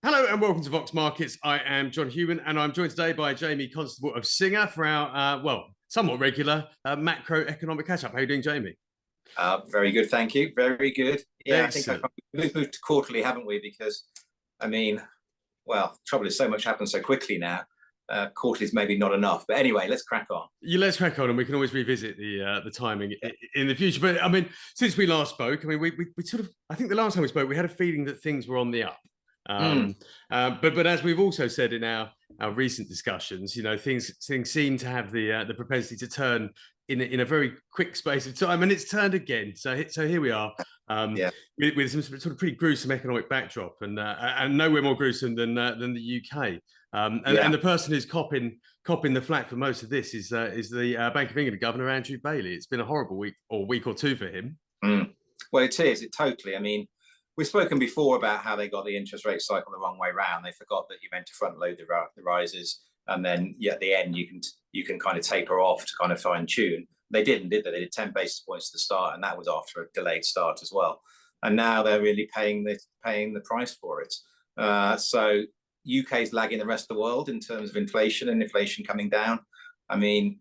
Hello and welcome to Vox Markets. I am John Hewman and I'm joined today by Jamie Constable of Singer for our, somewhat regular macroeconomic catch-up. How are you doing, Jamie? Very good, thank you. Very good. Yeah, Excellent. I think we've moved to quarterly, haven't we? Because, trouble is so much happens so quickly now. Quarterly is maybe not enough. But anyway, let's crack on. Yeah, let's crack on and we can always revisit the timing in the future. But I mean, since we last spoke, I mean, we sort of, I think the last time we spoke, we had a feeling that things were on the up. But as we've also said in our recent discussions, you know, things seem to have the propensity to turn in a very quick space of time, and it's turned again. So here we are, with some sort of pretty gruesome economic backdrop, and nowhere more gruesome than the UK. And the person who's copping the flak for most of this is the Bank of England Governor Andrew Bailey. It's been a horrible week or two for him. Well, it is. It totally. I mean, we've spoken before about how they got the interest rate cycle the wrong way round. They forgot that you meant to front load the rises, and then at the end you can kind of taper off to kind of fine tune. They didn't, did they? They did 10 basis points to the start, and that was after a delayed start as well. And now they're really paying the price for it. So UK is lagging the rest of the world in terms of inflation and inflation coming down. I mean,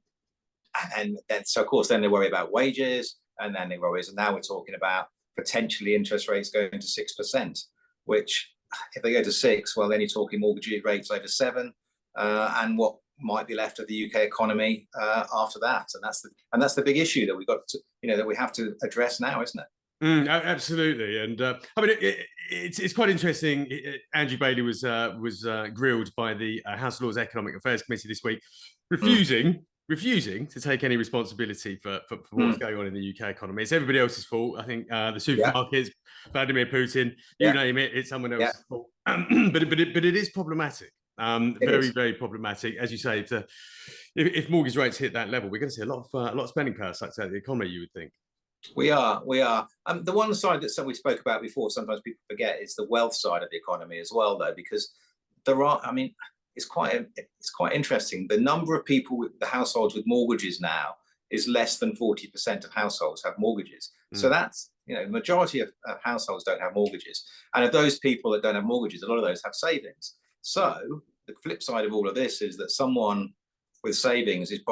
and then so of course then they worry about wages, and then they worry. And now we're talking about potentially interest rates going to 6%, which if they go to 6, well, then you're talking mortgage rates over 7, and what might be left of the UK economy after that. And that's the big issue that we've got to, that we have to address now, isn't it? Absolutely, and I mean it's quite interesting. Andrew Bailey was grilled by the House of Lords Economic Affairs Committee this week, refusing to take any responsibility for what's going on in the UK economy. It's everybody else's fault. I think the supermarkets, Vladimir Putin, you name it, it's someone else's fault. But it is problematic. Very problematic, as you say. If mortgage rates hit that level, we're going to see a lot of spending power sucked out of the economy, you would think. We are. The one side that we spoke about before, sometimes people forget, is the wealth side of the economy as well, though, because there are. I mean, it's quite interesting. The number of people the households with mortgages now is less than 40% of households have mortgages. So that's the majority of households don't have mortgages, and of those people that don't have mortgages, a lot of those have savings. So the flip side of all of this is that someone with savings could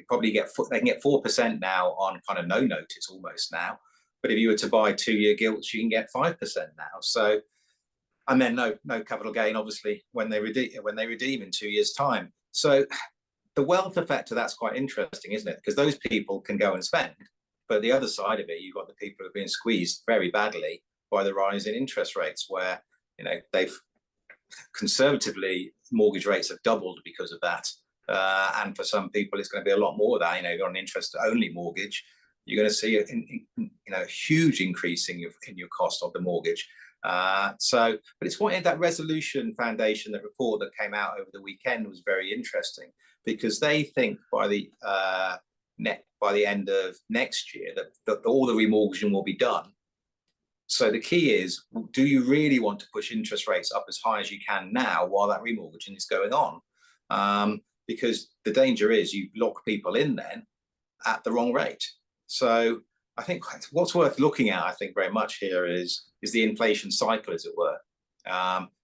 probably get 4% now on kind of no notice almost now. But if you were to buy 2-year gilts, you can get 5% now. So, and then no capital gain, obviously, when they redeem in 2 years' time. So the wealth effect of that's quite interesting, isn't it? Because those people can go and spend. But the other side of it, you've got the people who are being squeezed very badly by the rise in interest rates, where they've conservatively mortgage rates have doubled because of that. And for some people, it's going to be a lot more of that. You're on an interest-only mortgage, you're going to see a huge increase in your cost of the mortgage. But it's what that Resolution Foundation, that report that came out over the weekend, was very interesting, because they think by the end of next year that all the remortgaging will be done. So the key is, do you really want to push interest rates up as high as you can now while that remortgaging is going on? Because the danger is you lock people in then at the wrong rate. So I think what's worth looking at, I think, very much here is the inflation cycle, as it were.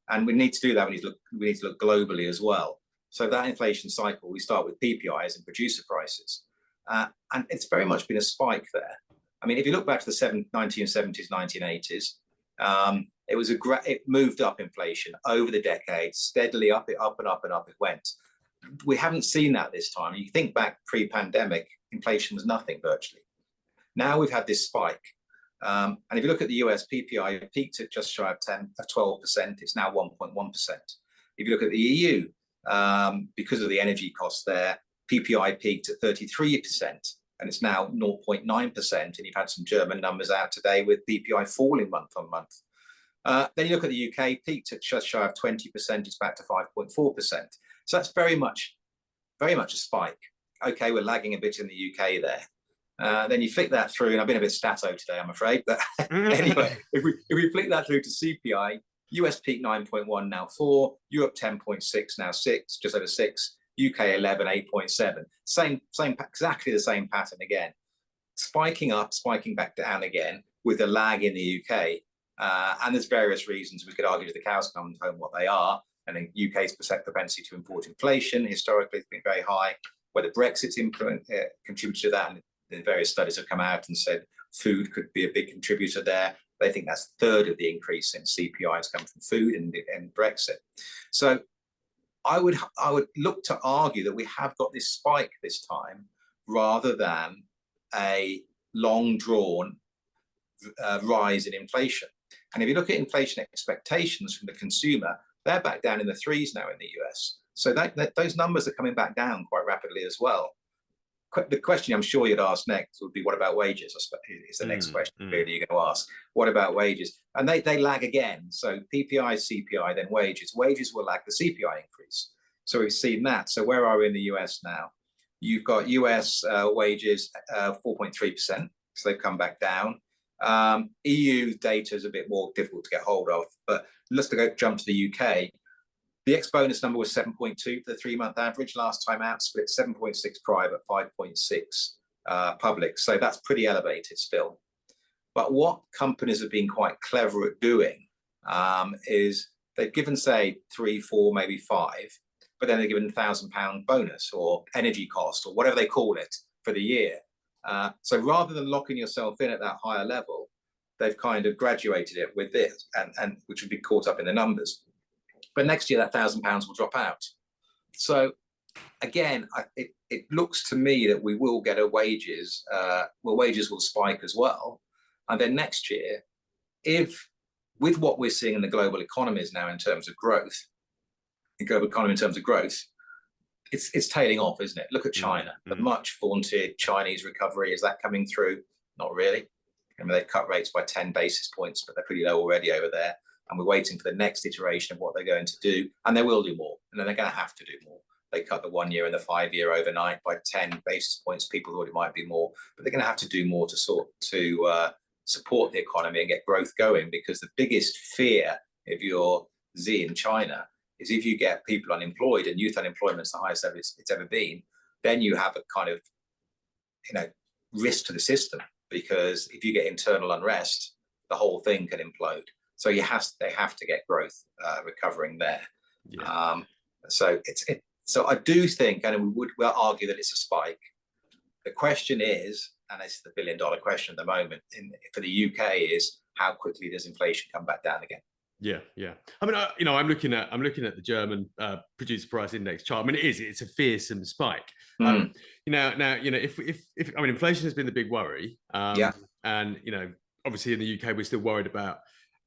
And we need to do that. We need to look globally as well. So that inflation cycle, we start with PPIs and producer prices. And it's very much been a spike there. I mean, if you look back to the 1970s, 1980s, it moved up inflation over the decades, steadily up and up it went. We haven't seen that this time. You think back pre-pandemic, inflation was nothing virtually. Now we've had this spike. And if you look at the US PPI, it peaked at just shy of 12%. It's now 1.1%. If you look at the EU, because of the energy costs there, PPI peaked at 33%, and it's now 0.9%. And you've had some German numbers out today with PPI falling month on month. Then you look at the UK, peaked at just shy of 20%. It's back to 5.4%. So that's very much a spike. Okay, we're lagging a bit in the UK there. Then you flick that through, and I've been a bit stato today, I'm afraid. But anyway, if we flick that through to CPI, US peak 9.1, now 4, Europe 10.6, now 6, just over 6, UK 11, 8.7. Same, exactly the same pattern again. Spiking up, spiking back down again, with a lag in the UK. And there's various reasons. We could argue the cows come home what they are. And the UK's propensity to import inflation historically has been very high. Whether Brexit's contributed to that, and the various studies have come out and said food could be a big contributor there. They think that's a third of the increase in CPI has come from food and Brexit. So I would look to argue that we have got this spike this time rather than a long drawn rise in inflation. And if you look at inflation expectations from the consumer, they're back down in the 3s now in the US. So those numbers are coming back down quite rapidly as well. The question I'm sure you'd ask next would be, what about wages? I suppose is the next question really you're going to ask. What about wages? And they lag again. So PPI, CPI, then wages. Wages will lag the CPI increase. So we've seen that. So where are we in the US now? You've got US wages 4.3%. So they've come back down. EU data is a bit more difficult to get hold of, but let's jump to the UK. The ex-bonus number was 7.2 for the 3-month average last time out, split 7.6 private, 5.6 public. So that's pretty elevated still. But what companies have been quite clever at doing is they've given, say, 3, 4, maybe 5, but then they're given £1,000 bonus or energy cost or whatever they call it for the year. So rather than locking yourself in at that higher level, they've kind of graduated it with this, and which would be caught up in the numbers. But next year, that £1,000 will drop out. So again, it looks to me that we will get a wages, wages will spike as well. And then next year, with what we're seeing in the global economies now in terms of growth, it's tailing off, isn't it? Look at China, the much vaunted Chinese recovery. Is that coming through? Not really. I mean, they've cut rates by 10 basis points, but they're pretty low already over there. And we're waiting for the next iteration of what they're going to do. And they will do more. And then they're going to have to do more. They cut the 1 year and the 5 year overnight by 10 basis points. People thought it might be more, but they're going to have to do more to support the economy and get growth going. Because the biggest fear if you're Z in China is if you get people unemployed, and youth unemployment is the highest ever it's ever been, then you have a kind of risk to the system, because if you get internal unrest, the whole thing can implode. So they have to get growth recovering there. Yeah. So I do think, and we'll argue that it's a spike. The question is, and this is the billion-dollar question at the moment for the UK, is how quickly does inflation come back down again? Yeah, yeah. I mean, I'm looking at the German Producer Price Index chart. I mean, it's a fearsome spike. Now, if I mean, inflation has been the big worry. Yeah. And obviously in the UK we're still worried about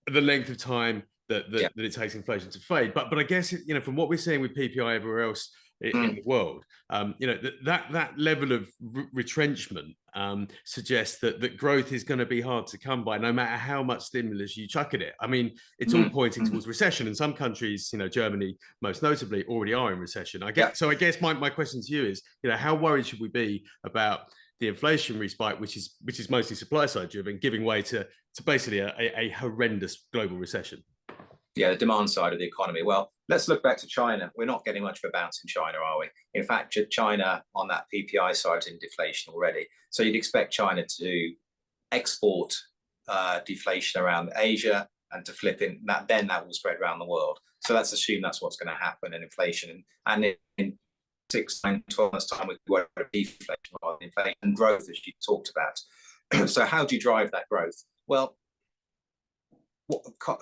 the length of time that it takes inflation to fade. But I guess from what we're seeing with PPI everywhere else in the world, that level of retrenchment suggests that growth is going to be hard to come by, no matter how much stimulus you chuck at it. I mean, it's all pointing towards recession, and some countries, Germany most notably, already are in recession. I guess my question to you is, how worried should we be about the inflationary spike, which is mostly supply side driven, giving way to basically a horrendous global recession? Yeah, the demand side of the economy. Well, let's look back to China. We're not getting much of a bounce in China, are we? In fact, China on that PPI side is in deflation already. So you'd expect China to export deflation around Asia and to flip in that, then that will spread around the world. So let's assume that's what's going to happen in inflation. And in 6, 9, 12 months' time, we will have deflation rather than inflation and growth, as you talked about. So how do you drive that growth? Well,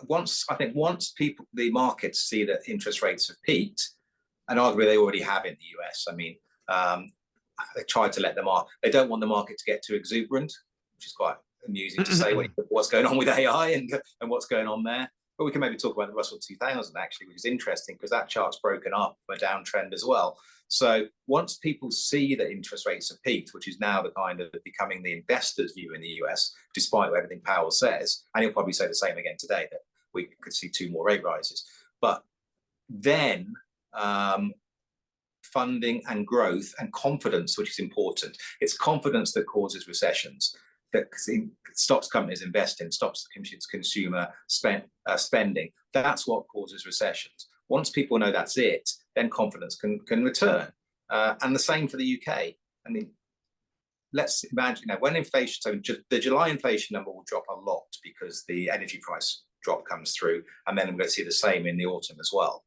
once the markets see that interest rates have peaked, and arguably they already have in the US. I mean, they tried to let them off. They don't want the market to get too exuberant, which is quite amusing to say what's going on with AI and what's going on there. But we can maybe talk about the Russell 2000 actually, which is interesting because that chart's broken up from a downtrend as well. So once people see that interest rates have peaked, which is now the kind of becoming the investors' view in the US, despite what everything Powell says, and he'll probably say the same again today, that we could see 2 more rate rises. But then funding and growth and confidence, which is important. It's confidence that causes recessions, that stops companies investing, stops the consumer spending. That's what causes recessions. Once people know that's it, then confidence can return. And the same for the UK. I mean, let's imagine now when inflation, so the July inflation number will drop a lot because the energy price drop comes through, and then we're going to see the same in the autumn as well.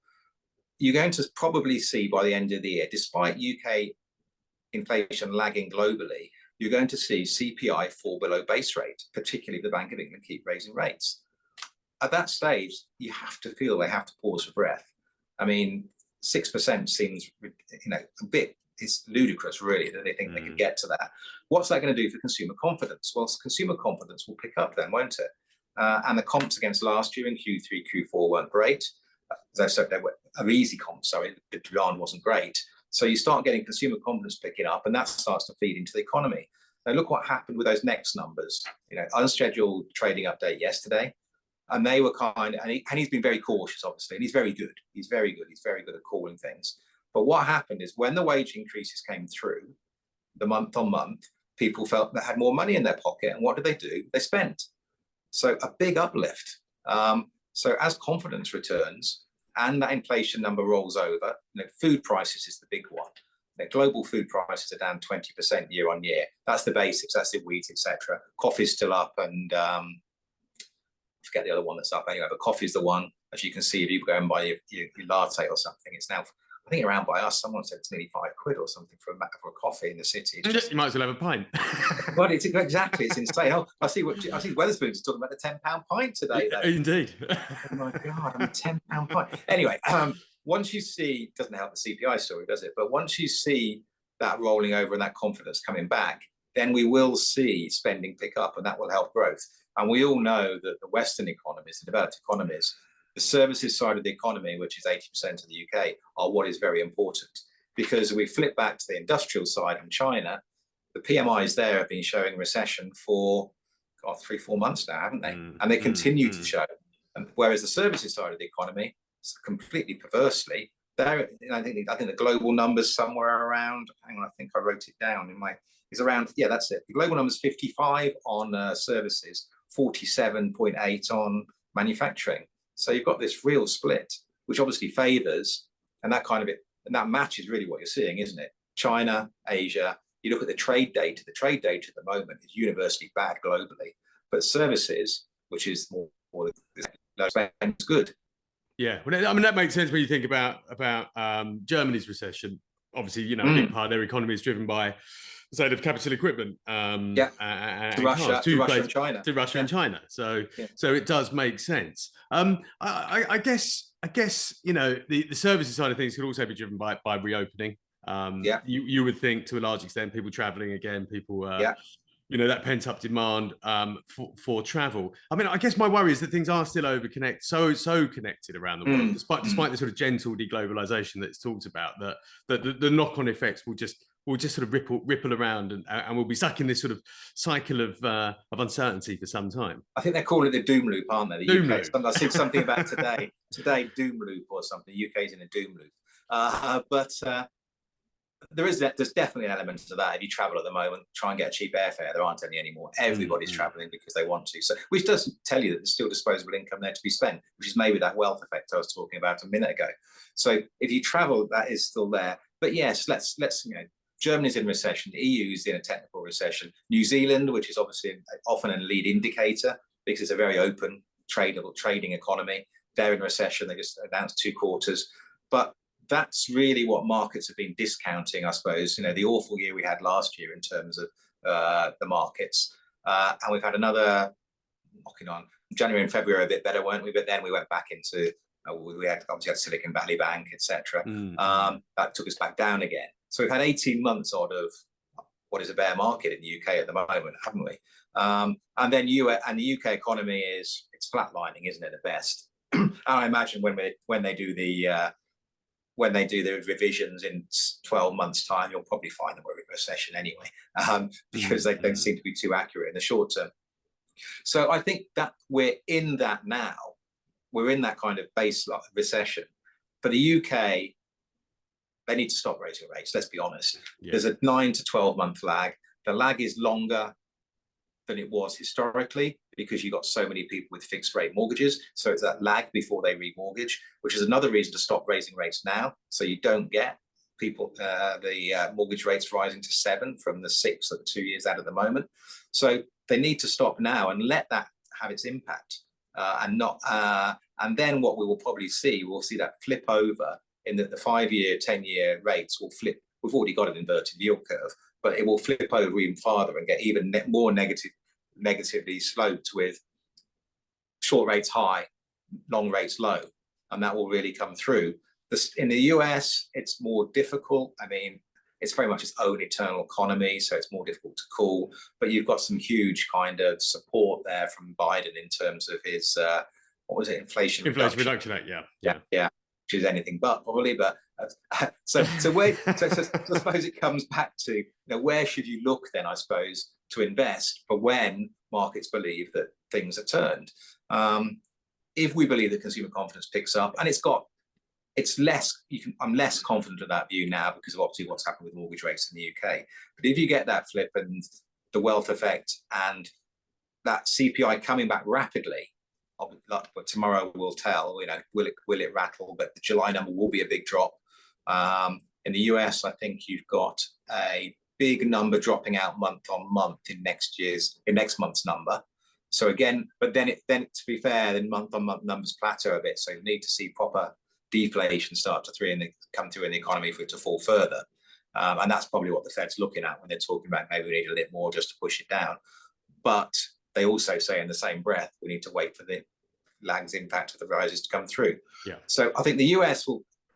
You're going to probably see by the end of the year, despite UK inflation lagging globally, you're going to see CPI fall below base rate, particularly if the Bank of England keep raising rates. At that stage, you have to feel they have to pause for breath. I mean, 6% seems, a bit, it's ludicrous, really, that they think they could get to that. What's that going to do for consumer confidence? Well, consumer confidence will pick up then, won't it? And the comps against last year in Q3, Q4 weren't great. As I said, they were easy comps, sorry, the demand wasn't great. So you start getting consumer confidence picking up, and that starts to feed into the economy. Now, look what happened with those next numbers. Unscheduled trading update yesterday, and they were and he's been very cautious, obviously, and he's very good. He's very good. He's very good at calling things. But what happened is when the wage increases came through, the month on month, people felt they had more money in their pocket, and what did they do? They spent. So a big uplift. So as confidence returns and that inflation number rolls over, food prices is the big one. Global food prices are down 20% year on year. That's the basics. That's the wheat, etc. Coffee's still up, and forget the other one that's up anyway. But coffee's the one, as you can see, if you go and buy your latte or something, it's now, I think, around by us. Someone said it's nearly £5 or something for a coffee in the city. You might as well have a pint. Well, it's exactly. It's insane. Oh, I see Wetherspoons is talking about the £10 pint today, though. Indeed. Oh my God, I'm a £10 pint. Anyway, once you see, doesn't help the CPI story, does it? But once you see that rolling over and that confidence coming back, then we will see spending pick up, and that will help growth. And we all know that the Western economies, the developed economies, the services side of the economy, which is 80% of the UK, are what is very important. Because if we flip back to the industrial side and China, the PMIs there have been showing recession for 3-4 months now, haven't they? And they continue to show. And whereas the services side of the economy, completely perversely, I think the global numbers somewhere around, hang on, I think I wrote it down is around, yeah, that's it. The global number is 55 on services, 47.8 on manufacturing. So you've got this real split, which obviously favors, and that matches really what you're seeing, isn't it? China, Asia. You look at the trade data. The trade data at the moment is universally bad globally, but services, which is more is good. Yeah, well, I mean, that makes sense when you think about Germany's recession. Obviously, a big part of their economy is driven by the sale of capital equipment. And to Russia and China. To Russia and China. So it does make sense. I guess the services side of things could also be driven by reopening. You would think to a large extent people traveling again, people that pent-up demand for travel. I mean, I guess my worry is that things are still so connected around the world, despite the sort of gentle deglobalization that's talked about, that the knock-on effects will just sort of ripple around, and we'll be stuck in this sort of cycle of uncertainty for some time. I think they're calling it the doom loop, aren't they? The doom UK. Loop. I see something about today, doom loop or something. The UK's in a doom loop. But there's definitely an element to that. If you travel at the moment, try and get a cheap airfare. There aren't any anymore. Everybody's traveling because they want to. So, which does tell you that there's still disposable income there to be spent, which is maybe that wealth effect I was talking about a minute ago. So if you travel, that is still there. But yes, let's Germany's in recession. The EU is in a technical recession. New Zealand, which is obviously often a lead indicator because it's a very open, trading economy, they're in recession. They just announced 2 quarters. But that's really what markets have been discounting, I suppose. The awful year we had last year in terms of the markets. And we've had another knocking on January and February a bit better, weren't we? But then we went back into, we had obviously had Silicon Valley Bank, etc. That took us back down again. So we've had 18 months out of what is a bear market in the UK at the moment, haven't we? And then the UK economy it's flatlining, isn't it, at best? And I imagine when they do the revisions in 12 months' time, you'll probably find that we're in recession anyway, because they don't seem to be too accurate in the short term. So I think that we're in that now. We're in that kind of baseline recession. For the UK, they need to stop raising rates, let's be honest. Yeah. There's a 9 to 12 month lag. The lag is longer than it was historically because you've got so many people with fixed rate mortgages. So it's that lag before they remortgage, which is another reason to stop raising rates now. So you don't get the mortgage rates rising to 7 from the 6 that the 2 years out at the moment. So they need to stop now and let that have its impact, and then what we will probably see, we'll see that flip over in that the 5-year, 10-year rates will flip. We've already got an inverted yield curve, but it will flip over even farther and get even more negatively sloped with short rates high, long rates low, and that will really come through. In the US, it's more difficult. I mean, it's very much its own internal economy, so it's more difficult to call. But you've got some huge kind of support there from Biden in terms of his what was it, Inflation Reduction Act, yeah, which is anything but probably. But so I suppose it comes back to, where should you look then? I suppose to invest for when markets believe that things are turned. If we believe that consumer confidence picks up, and I'm less confident of that view now because of obviously what's happened with mortgage rates in the UK. But if you get that flip and the wealth effect and that CPI coming back rapidly, but tomorrow will tell, will it rattle? But the July number will be a big drop. In the US, I think you've got a big number dropping out month on month in next month's number. So again, but then to be fair, then month on month numbers plateau a bit. So you need to see proper deflation start to come through in the economy for it to fall further. And that's probably what the Fed's looking at when they're talking about maybe we need a little more just to push it down. But they also say in the same breath, we need to wait for the lags impact of the rises to come through. Yeah. So I think the US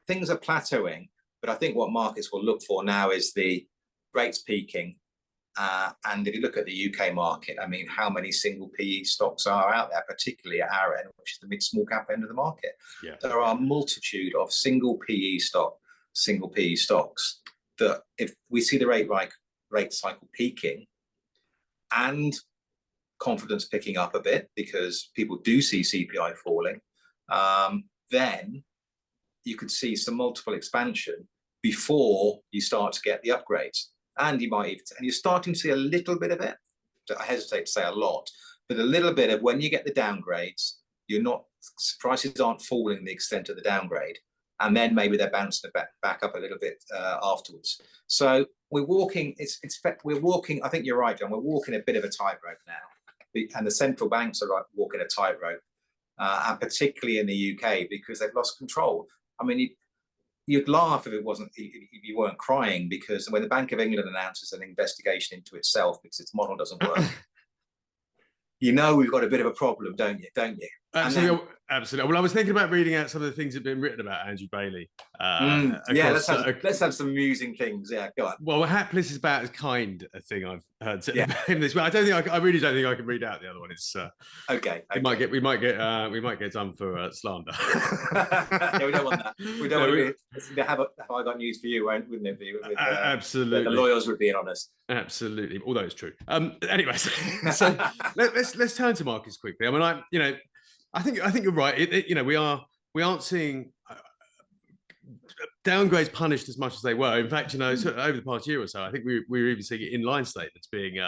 things are plateauing, but I think what markets will look for now is the rates peaking. And if you look at the UK market, I mean, how many single PE stocks are out there, particularly at our end, which is the mid-small cap end of the market? Yeah. There are a multitude of single PE stocks that if we see the rate cycle peaking and confidence picking up a bit because people do see CPI falling, then you could see some multiple expansion before you start to get the upgrades. And you're starting to see a little bit of it. I hesitate to say a lot, but a little bit of when you get the downgrades, prices aren't falling the extent of the downgrade, and then maybe they're bouncing back up a little bit afterwards. So we're walking. We're walking. I think you're right, John. We're walking a bit of a tightrope now, and the central banks are walking a tightrope, and particularly in the UK because they've lost control. I mean, you'd laugh if you weren't crying, because when the Bank of England announces an investigation into itself because its model doesn't work, we've got a bit of a problem, don't you? Absolutely. Absolutely. Well, I was thinking about reading out some of the things that have been written about Andrew Bailey. Let's have some amusing things. Yeah, go on. Well, hapless is about as kind a thing I've heard in this. But I really don't think I can read out the other one. It's okay. We might get done for slander. Yeah, we don't want that. We don't want to have I got news for you, wouldn't it be? Absolutely. The lawyers would be honest. Absolutely. Although it's true. Anyways, so let's turn to markets quickly. I mean, I think you're right. We aren't seeing downgrades punished as much as they were. In fact, over the past year or so, I think we're even seeing inline statements being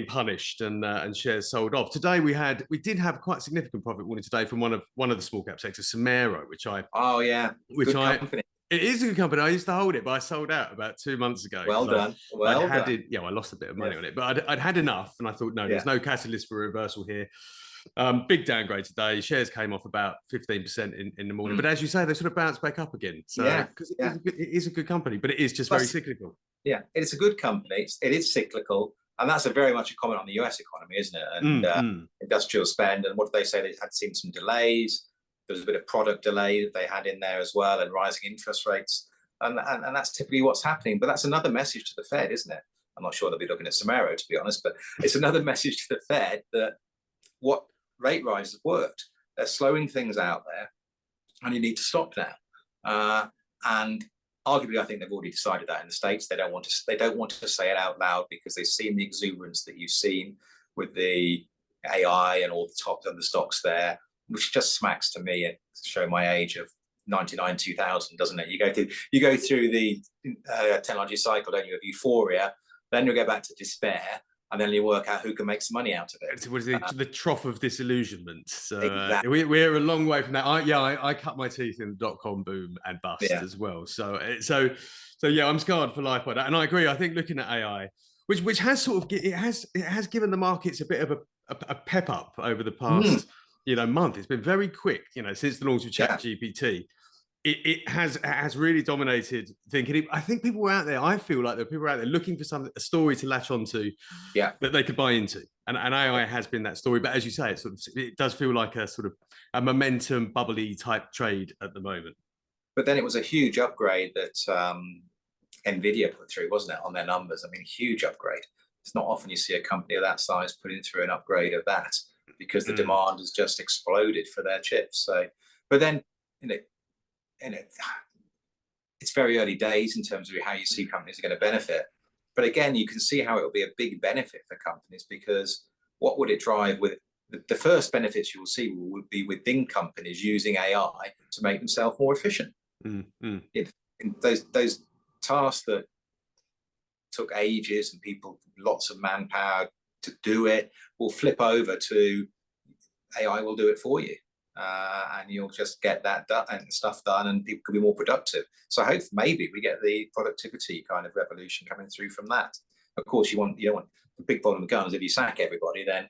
punished and shares sold off. Today we did have quite a significant profit warning today from one of the small cap sectors, Somero, it is a good company. I used to hold it, but I sold out about 2 months ago. Well done. I lost a bit of money on it, but I'd had enough, and I thought, no, there's no catalyst for a reversal here. Big downgrade today. Shares came off about 15% in the morning, but as you say, they sort of bounced back up again. So because it is a good company, but it is just very cyclical. Yeah, it's a good company. It is cyclical, and that's very much a comment on the US economy, isn't it? And industrial spend, and what do they say? They had seen some delays. There was a bit of product delay that they had in there as well, and rising interest rates, and that's typically what's happening. But that's another message to the Fed, isn't it? I'm not sure they'll be looking at Somero, to be honest, but it's another message to the Fed that what rate rise has worked. They're slowing things out there, and you need to stop now. And arguably, I think they've already decided that in the States. They don't want to say it out loud because they've seen the exuberance that you've seen with the AI and all the top and the stocks there, which just smacks to me, and show my age, of 99 2000, doesn't it? You go through the technology cycle, don't you, of euphoria, then you'll go back to despair, and then you work out who can make some money out of it. It was the trough of disillusionment. So Exactly. we're a long way from that. I cut my teeth in the dot-com boom and bust as well. So yeah, I'm scarred for life by that. And I agree. I think looking at AI, which has sort of it has given the markets a bit of a pep up over the past month. It's been very quick, since the launch of ChatGPT. It has really dominated thinking. I think people were out there. I feel like there are people out there looking for a story to latch onto, that they could buy into, and AI has been that story. But as you say, it does feel like a sort of a momentum bubbly type trade at the moment. But then it was a huge upgrade that Nvidia put through, wasn't it, on their numbers? I mean, huge upgrade. It's not often you see a company of that size putting through an upgrade of that, because the demand has just exploded for their chips. So, but then it's very early days in terms of how you see companies are going to benefit. But again, you can see how it will be a big benefit for companies, because what would it drive with? The first benefits you will see would be within companies using AI to make themselves more efficient. If those tasks that took ages and people, lots of manpower to do it, will flip over to AI will do it for you. And you'll just get that done and stuff done, and people can be more productive. So I hope maybe we get the productivity kind of revolution coming through from that. Of course, you don't want the big problem of guns. If you sack everybody, then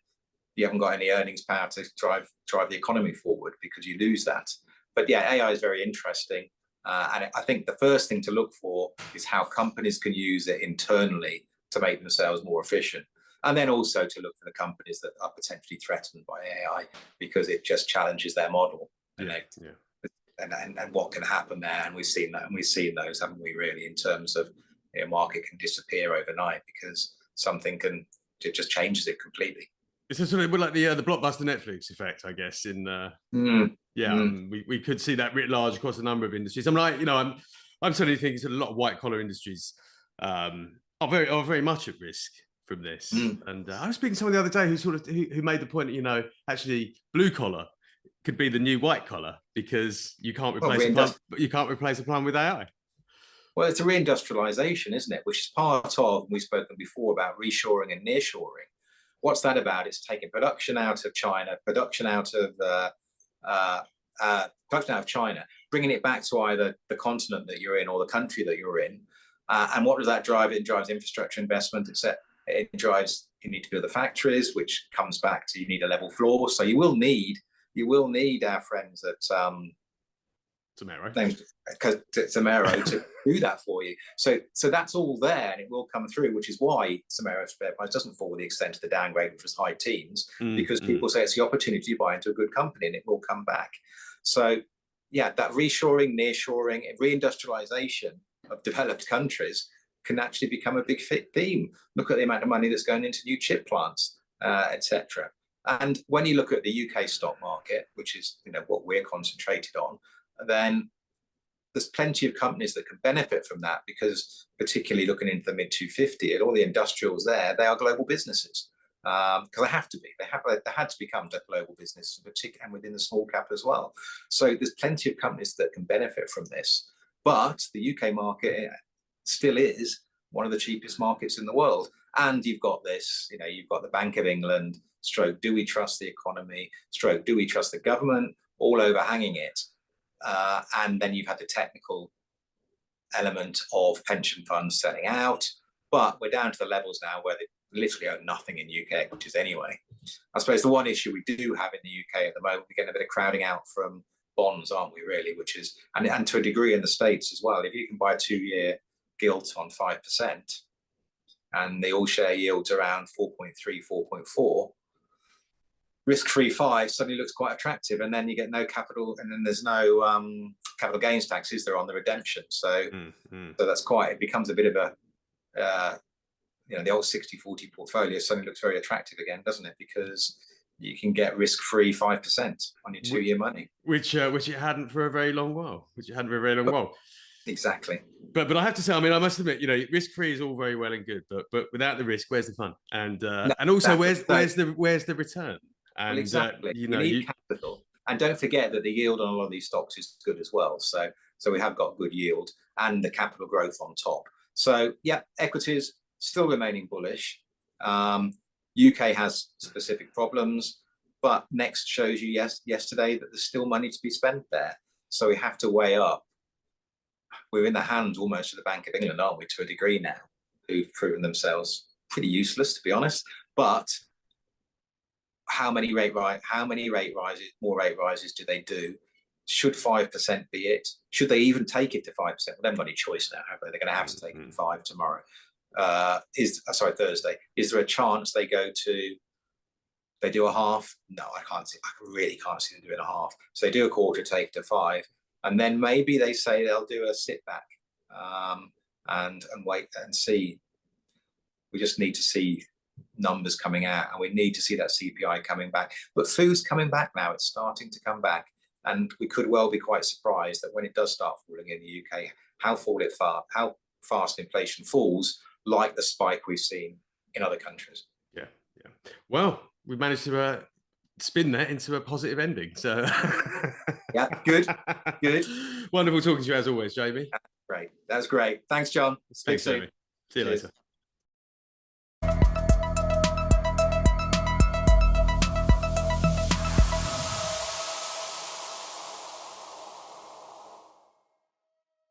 you haven't got any earnings power to drive the economy forward, because you lose that. But yeah, AI is very interesting. And I think the first thing to look for is how companies can use it internally to make themselves more efficient. And then also to look for the companies that are potentially threatened by AI, because it just challenges their model. And what can happen there. And we've seen that, and we've seen those, haven't we, really, in terms of market can disappear overnight because something it just changes it completely. It's sort of like the blockbuster Netflix effect, I guess. We could see that writ large across a number of industries. I'm certainly thinking sort of a lot of white collar industries are very much at risk from this. And I was speaking to someone the other day who made the point that actually blue collar could be the new white collar, because you can't replace a plum with AI. Well, it's a reindustrialisation, isn't it? Which is part of, we've spoken before about reshoring and nearshoring. What's that about? It's taking production out of China, production out of China, bringing it back to either the continent that you're in or the country that you're in. And what does that drive? It drives infrastructure investment. It drives, you need to build the factories, which comes back to, you need a level floor. So you will need our friends at Somero to do that for you. So that's all there, and it will come through, which is why Somero's share price doesn't fall to the extent of the downgrade, which was high teens, because people say it's the opportunity to buy into a good company, and it will come back. So yeah, that reshoring, nearshoring, reindustrialization of developed countries can actually become a big theme. Look at the amount of money that's going into new chip plants, etc. And when you look at the UK stock market, which is what we're concentrated on, then there's plenty of companies that can benefit from that, because particularly looking into the mid 250 and all the industrials there, they are global businesses, because they have to be. They had to become a global business, particularly, and within the small cap as well. So there's plenty of companies that can benefit from this. But the UK market still is one of the cheapest markets in the world. And you've got this, you've got the Bank of England, stroke, do we trust the economy, stroke, do we trust the government, all overhanging it. And then you've had the technical element of pension funds selling out. But we're down to the levels now where they literally own nothing in UK equities anyway. I suppose the one issue we do have in the UK at the moment, we're getting a bit of crowding out from bonds, aren't we, really? Which is, and to a degree in the States as well. If you can buy a 2-year gilt on 5%, and the all-share yields around 4.3, 4.4, risk-free 5 suddenly looks quite attractive, and then you get no capital, and then there's no capital gains taxes there on the redemption. So, so that's it becomes a bit of a, the old 60-40 portfolio suddenly looks very attractive again, doesn't it? Because you can get risk-free 5% on your 2-year money, which it hadn't for a very long while. Exactly. But I have to say, I must admit, risk-free is all very well and good, but without the risk, where's the fun? And also, where's the return? And well, exactly. You need capital, and don't forget that the yield on a lot of these stocks is good as well. So we have got good yield and the capital growth on top. So yeah, equities still remaining bullish. UK has specific problems, but Next shows you yesterday that there's still money to be spent there. So we have to weigh up. We're in the hands almost of the Bank of England, aren't we, to a degree now, who've proven themselves pretty useless, to be honest. But how many more rate rises do they do? Should 5% be it? Should they even take it to 5%? Well, they haven't got any choice now, have they? They're going to have to take it to 5 tomorrow. Thursday. Is there a chance they do a half? No, I really can't see them doing a half. So they do a quarter, take it to 5, and then maybe they say they'll do a sit back and wait and see. We just need to see numbers coming out, and we need to see that CPI coming back. But food's coming back now. It's starting to come back, and we could well be quite surprised that when it does start falling in the UK, how fast inflation falls, like the spike we've seen in other countries. Yeah. Well, we've managed to spin that into a positive ending. So yeah, good. Wonderful talking to you as always, Jamie. Great. That's great. Thanks, John. Thanks, Jamie. See you later.